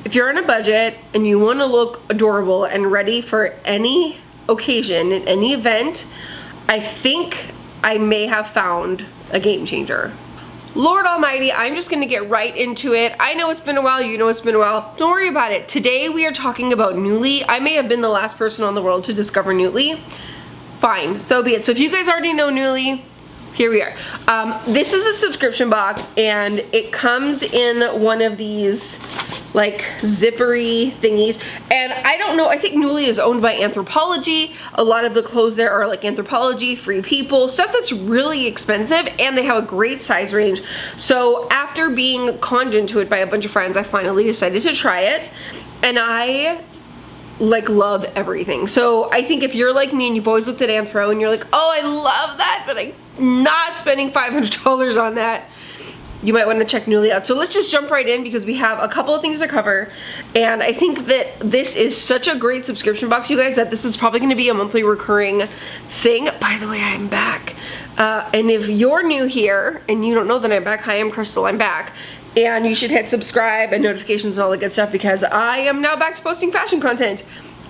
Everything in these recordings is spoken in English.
if you're on a budget and you want to look adorable and ready for any occasion, any event, I think I may have found a game changer. Lord almighty, I'm just gonna get right into it. I know it's been a while, you know it's been a while. Don't worry about it. Today we are talking about Nuuly. I may have been the last person on the world to discover Nuuly. Fine, so be it. So if you guys already know Nuuly, here we are. This is a subscription box and it comes in one of these like zippery thingies, and I don't know, I think Nuuly is owned by Anthropologie. A lot of the clothes there are like Anthropologie, Free People, stuff that's really expensive, and they have a great size range. So after being conned into it by a bunch of friends, I finally decided to try it, and I like love everything. So I think if you're like me and you've always looked at Anthro and you're like, oh, I love that, but I'm not spending $500 on that, you might want to check Nuuly out. So let's just jump right in because we have a couple of things to cover, and I think that this is such a great subscription box, you guys, that this is probably going to be a monthly recurring thing. By the way, I'm back. And if you're new here and you don't know that I'm back, hi, I'm Crystal, I'm back. And you should hit subscribe and notifications and all that good stuff because I am now back to posting fashion content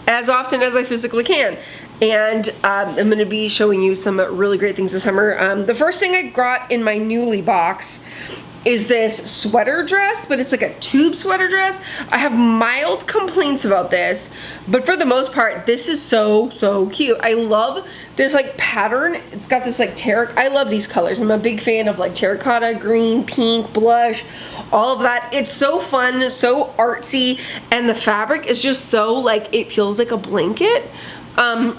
as often as I physically can. And I'm going to be showing you some really great things this summer. The first thing I got in my Nuuly box is this sweater dress, but it's like a tube sweater dress. I have mild complaints about this, but for the most part, this is so cute. I love this like pattern. It's got this like I love these colors. I'm a big fan of like terracotta, green, pink, blush, all of that. It's so fun, so artsy, and the fabric is just so like, it feels like a blanket.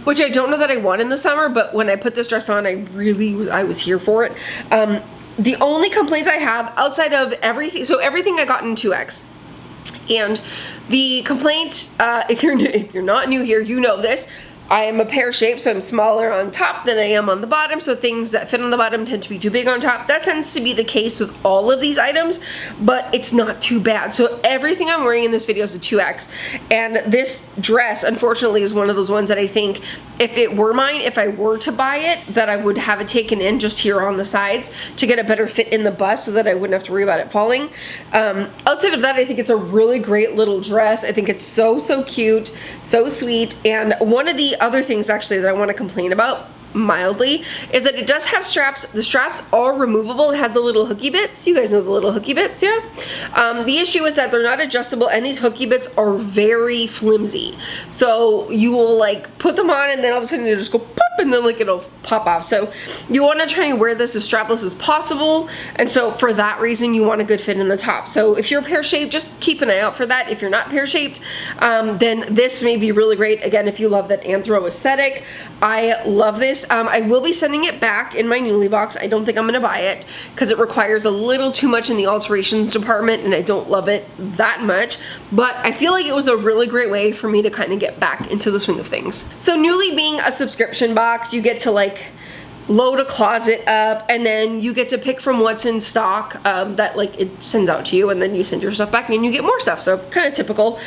Which I don't know that I want in the summer, but when I put this dress on, I was here for it. The only complaints I have outside of everything, so everything I got in 2X. And the complaint, if you're not new here, you know this. I am a pear shape, so I'm smaller on top than I am on the bottom, so things that fit on the bottom tend to be too big on top. That tends to be the case with all of these items, but it's not too bad. So everything I'm wearing in this video is a 2X, and this dress, unfortunately, is one of those ones that I think, if it were mine, if I were to buy it, that I would have it taken in just here on the sides to get a better fit in the bust so that I wouldn't have to worry about it falling. Outside of that, I think it's a really great little dress. I think it's so cute, so sweet, and one of the other things actually that I want to complain about mildly is that it does have straps. The straps are removable. It has the little hooky bits. You guys know the little hooky bits, yeah? The issue is that they're not adjustable, and these hooky bits are very flimsy. So you will like put them on and then all of a sudden you just go pop and then like it'll pop off. So you want to try and wear this as strapless as possible, and so for that reason you want a good fit in the top. So if you're pear-shaped, just keep an eye out for that. If you're not pear-shaped, then this may be really great. Again, if you love that anthro aesthetic, I love this. I will be sending it back in my Nuuly box. I don't think I'm gonna buy it because it requires a little too much in the alterations department and I don't love it that much, but I feel like it was a really great way for me to kind of get back into the swing of things. So Nuuly being a subscription box, you get to like load a closet up, and then you get to pick from what's in stock that like it sends out to you, and then you send your stuff back and you get more stuff. So kind of typical.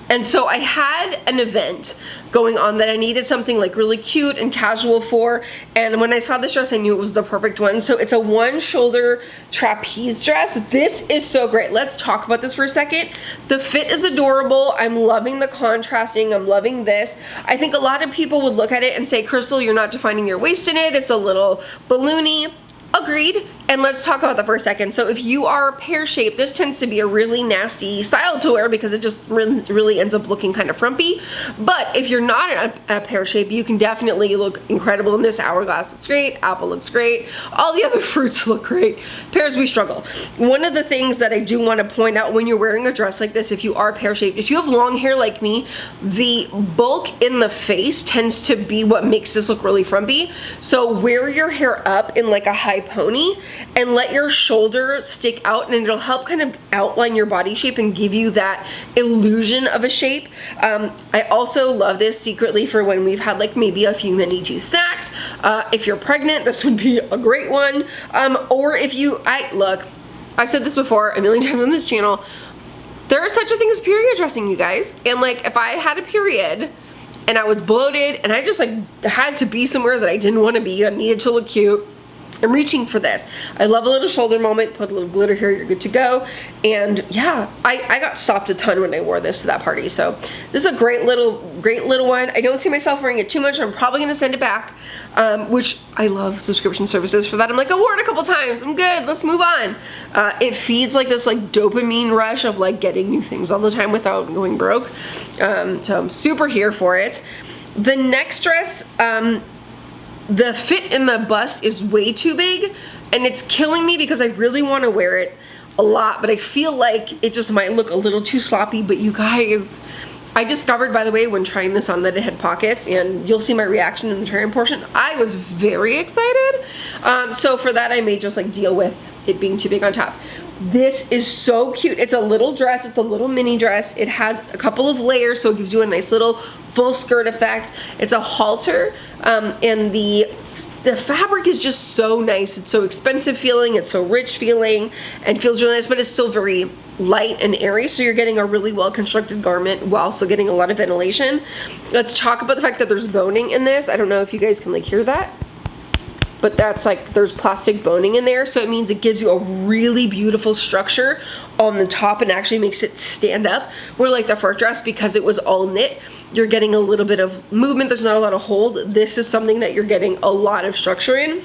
And so I had an event going on that I needed something like really cute and casual for, and when I saw this dress I knew it was the perfect one. So it's a one shoulder trapeze dress. This is so great. Let's talk about this for a second. The fit is adorable. I'm loving the contrasting. I'm loving this. I think a lot of people would look at it and say, Crystal, you're not defining your waist in it. It's a little balloony. Agreed. And let's talk about that for a second. So if you are pear-shaped, this tends to be a really nasty style to wear because it just really ends up looking kind of frumpy. But if you're not a pear shape, you can definitely look incredible in this. Hourglass looks great, apple looks great, all the other fruits look great. Pears, we struggle. One of the things that I do want to point out when you're wearing a dress like this, if you are pear-shaped, if you have long hair like me, the bulk in the face tends to be what makes this look really frumpy. So wear your hair up in like a high pony and let your shoulder stick out, and it'll help kind of outline your body shape and give you that illusion of a shape. I also love this secretly for when we've had like maybe a few mini juice snacks. If you're pregnant, this would be a great one. Or if you, look, I've said this before a million times on this channel, there is such a thing as period dressing, you guys. And like if I had a period and I was bloated and I just like had to be somewhere that I didn't want to be, I needed to look cute, I'm reaching for this. I love a little shoulder moment, put a little glitter here, you're good to go. And yeah, I got stopped a ton when I wore this to that party. So this is a great little one. I don't see myself wearing it too much. I'm probably gonna send it back, which I love subscription services for that. I'm like, I wore it a couple times, I'm good, let's move on. It feeds like this like dopamine rush of like getting new things all the time without going broke. So I'm super here for it. The next dress, the fit in the bust is way too big, and it's killing me because I really want to wear it a lot, but I feel like it just might look a little too sloppy. But you guys, I discovered, by the way, when trying this on, that it had pockets, and you'll see my reaction in the try-on portion. I was very excited. So for that, I may just like deal with it being too big on top. This is so cute. It's a little dress, it's a little mini dress. It has a couple of layers, so it gives you a nice little full skirt effect. It's a halter, and the fabric is just so nice. It's so expensive feeling, it's so rich feeling, and feels really nice, but it's still very light and airy, so you're getting a really well constructed garment while also getting a lot of ventilation. Let's talk about the fact that there's boning in this. I don't know if you guys can like hear that, but that's like, there's plastic boning in there, so it means it gives you a really beautiful structure on the top and actually makes it stand up. Where like the first dress, because it was all knit, you're getting a little bit of movement, there's not a lot of hold. This is something that you're getting a lot of structure in.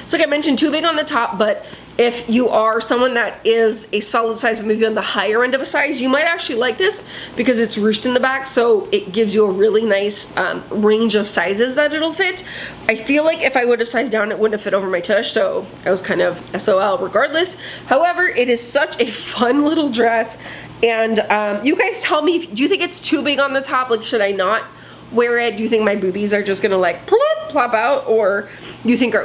So like I mentioned, too big on the top, but if you are someone that is a solid size, but maybe on the higher end of a size, you might actually like this because it's ruched in the back, so it gives you a really nice range of sizes that it'll fit. I feel like if I would have sized down, it wouldn't have fit over my tush, so I was kind of SOL regardless. However, it is such a fun little dress, and you guys tell me, do you think it's too big on the top? Like, should I not wear it? Do you think my boobies are just gonna like plop out, or do you think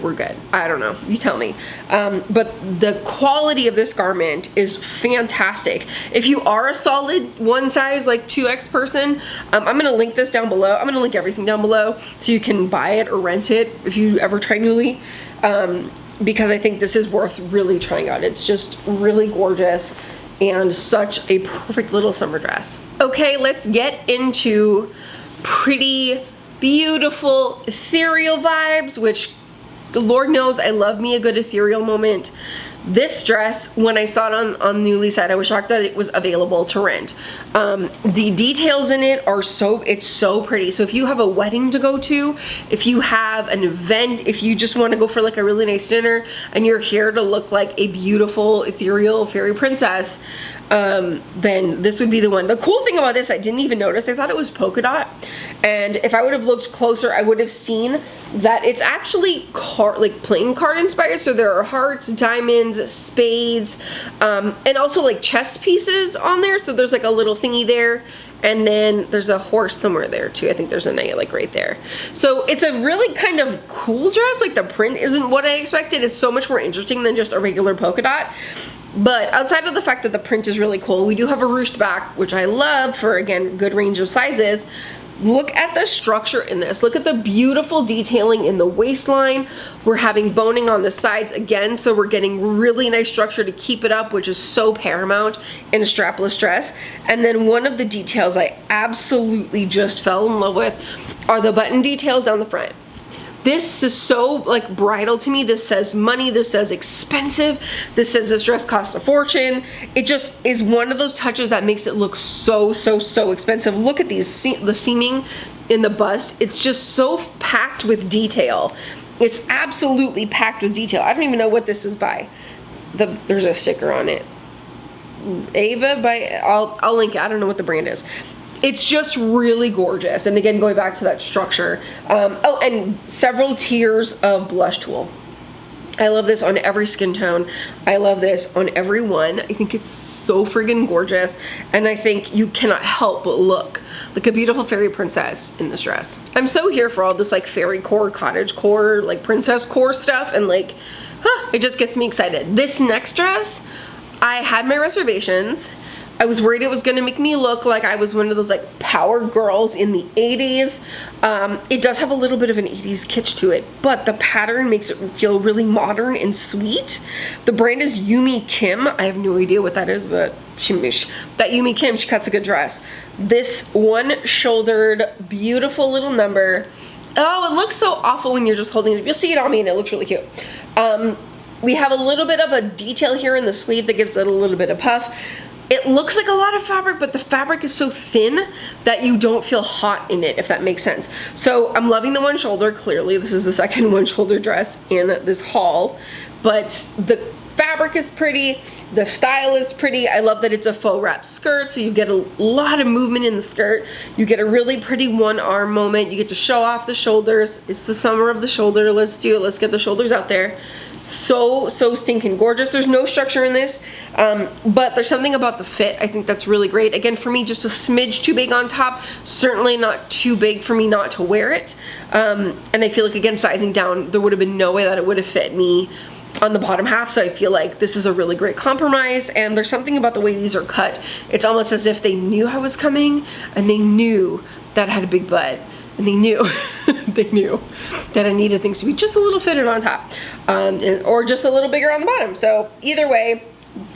we're good? I don't know, you tell me. But the quality of this garment is fantastic. If you are a solid one size like 2X person, I'm gonna link this down below. I'm gonna link everything down below so you can buy it or rent it if you ever try Nuuly, because I think this is worth really trying out. It's just really gorgeous and such a perfect little summer dress. Okay, let's get into pretty beautiful ethereal vibes, which the Lord knows I love me a good ethereal moment. This dress, when I saw it on Nuuly site, I was shocked that it was available to rent. The details in it are it's so pretty. So if you have a wedding to go to, if you have an event, if you just want to go for like a really nice dinner and you're here to look like a beautiful ethereal fairy princess, then this would be the one. The cool thing about this, I didn't even notice, I thought it was polka dot, and if I would have looked closer, I would have seen that it's actually like playing card inspired. So there are hearts, diamonds, spades, and also like chess pieces on there. So there's like a little thingy there, and then there's a horse somewhere there too. I think there's a knight like right there. So it's a really kind of cool dress. Like the print isn't what I expected. It's so much more interesting than just a regular polka dot. But outside of the fact that the print is really cool, we do have a ruched back, which I love for, again, good range of sizes. Look at the structure in this. Look at the beautiful detailing in the waistline. We're having boning on the sides again, so we're getting really nice structure to keep it up, which is so paramount in a strapless dress. And then one of the details I absolutely just fell in love with are the button details down the front. This is so like bridal to me. This says money, this says expensive, this says this dress costs a fortune. It just is one of those touches that makes it look so expensive. Look at these, the seaming in the bust. It's just so packed with detail. It's absolutely packed with detail. I don't even know what this is by. There's a sticker on it. Ava by, I'll link it. I don't know what the brand is. It's just really gorgeous. And again, going back to that structure. Oh, and several tiers of blush tool. I love this on every skin tone. I love this on every one. I think it's so friggin' gorgeous. And I think you cannot help but look like a beautiful fairy princess in this dress. I'm so here for all this like fairy core, cottage core, like princess core stuff. And like, it just gets me excited. This next dress, I had my reservations. I was worried it was gonna make me look like I was one of those like power girls in the 80s. It does have a little bit of an 80s kitsch to it, but the pattern makes it feel really modern and sweet. The brand is Yumi Kim. I have no idea what that is, but that Yumi Kim, she cuts a good dress. This one-shouldered, beautiful little number. Oh, it looks so awful when you're just holding it. You'll see it on me and it looks really cute. We have a little bit of a detail here in the sleeve that gives it a little bit of puff. It looks like a lot of fabric, but the fabric is so thin that you don't feel hot in it, if that makes sense. So I'm loving the one shoulder. Clearly, this is the second one shoulder dress in this haul, but the fabric is pretty. The style is pretty. I love that it's a faux wrap skirt, so you get a lot of movement in the skirt. You get a really pretty one arm moment. You get to show off the shoulders. It's the summer of the shoulder. Let's do it. Let's get the shoulders out there. So stinking gorgeous. There's no structure in this, but there's something about the fit. I think that's really great. Again, for me, just a smidge too big on top. Certainly not too big for me not to wear it. And I feel like, again, sizing down, there would have been no way that it would have fit me on the bottom half, so I feel like this is a really great compromise. And there's something about the way these are cut. It's almost as if they knew I was coming and they knew that I had a big butt. And they knew, they knew that I needed things to be just a little fitted on top, or just a little bigger on the bottom. So either way,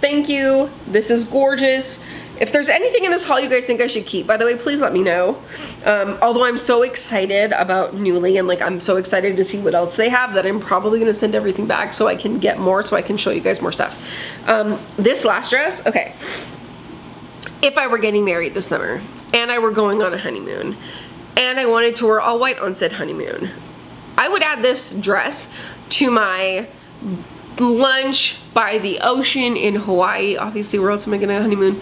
thank you. This is gorgeous. If there's anything in this haul you guys think I should keep, by the way, please let me know. Although I'm so excited about Nuuly, and like I'm so excited to see what else they have, that I'm probably gonna send everything back so I can get more, so I can show you guys more stuff. This last dress, okay. If I were getting married this summer and I were going on a honeymoon, and I wanted to wear all white on said honeymoon, I would add this dress to my lunch by the ocean in Hawaii. Obviously, where else am I gonna honeymoon?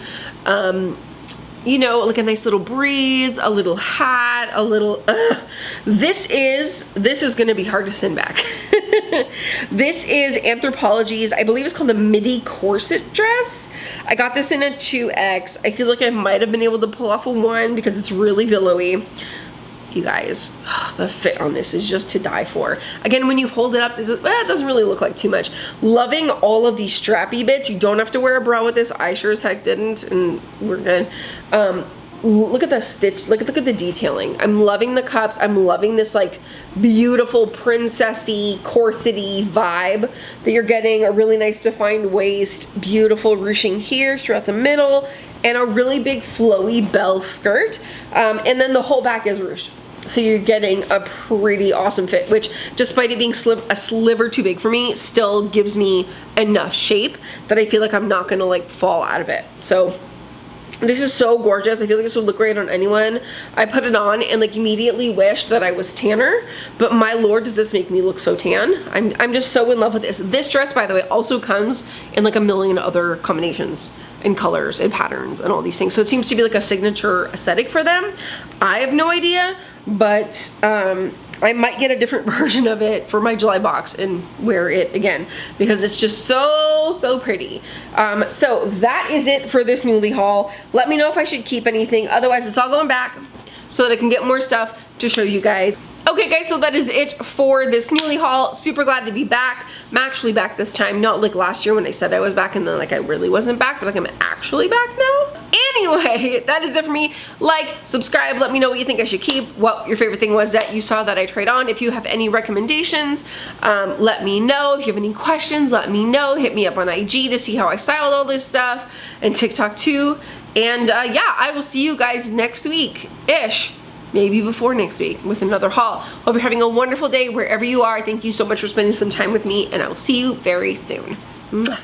You know, like a nice little breeze, a little hat, a little, this is gonna be hard to send back. This is Anthropologie's, I believe it's called the Midi corset dress. I got this in a 2X. I feel like I might have been able to pull off a 1 because it's really billowy. You guys, the fit on this is just to die for. Again, when you hold it up, it doesn't really look like too much. Loving all of these strappy bits. You don't have to wear a bra with this. I sure as heck didn't, and we're good. Look at the stitch, look at the detailing. I'm loving the cups. I'm loving this like beautiful princessy, corsety vibe that you're getting. A really nice defined waist, beautiful ruching here throughout the middle, and a really big flowy bell skirt. And then the whole back is ruched. So you're getting a pretty awesome fit, which despite it being a sliver too big for me, still gives me enough shape that I feel like I'm not gonna like fall out of it. So this is so gorgeous. I feel like this would look great on anyone. I put it on and like immediately wished that I was tanner, but my lord, does this make me look so tan. I'm just so in love with this. This dress, by the way, also comes in like a million other combinations and colors and patterns and all these things. So it seems to be like a signature aesthetic for them. I have no idea, but I might get a different version of it for my July box and wear it again because it's just so pretty. So that is it for this Nuuly haul. Let me know if I should keep anything. Otherwise, it's all going back so that I can get more stuff to show you guys. Okay guys, so that is it for this Nuuly haul. Super glad to be back. I'm actually back this time, not like last year when I said I was back and then like I really wasn't back, but like I'm actually back now. Anyway, that is it for me. Like, subscribe, let me know what you think I should keep, what your favorite thing was that you saw that I tried on. If you have any recommendations, let me know. If you have any questions, let me know. Hit me up on IG to see how I styled all this stuff, and TikTok too. And yeah, I will see you guys next week-ish. Maybe before next week with another haul. Hope you're having a wonderful day wherever you are. Thank you so much for spending some time with me, and I will see you very soon. Mwah.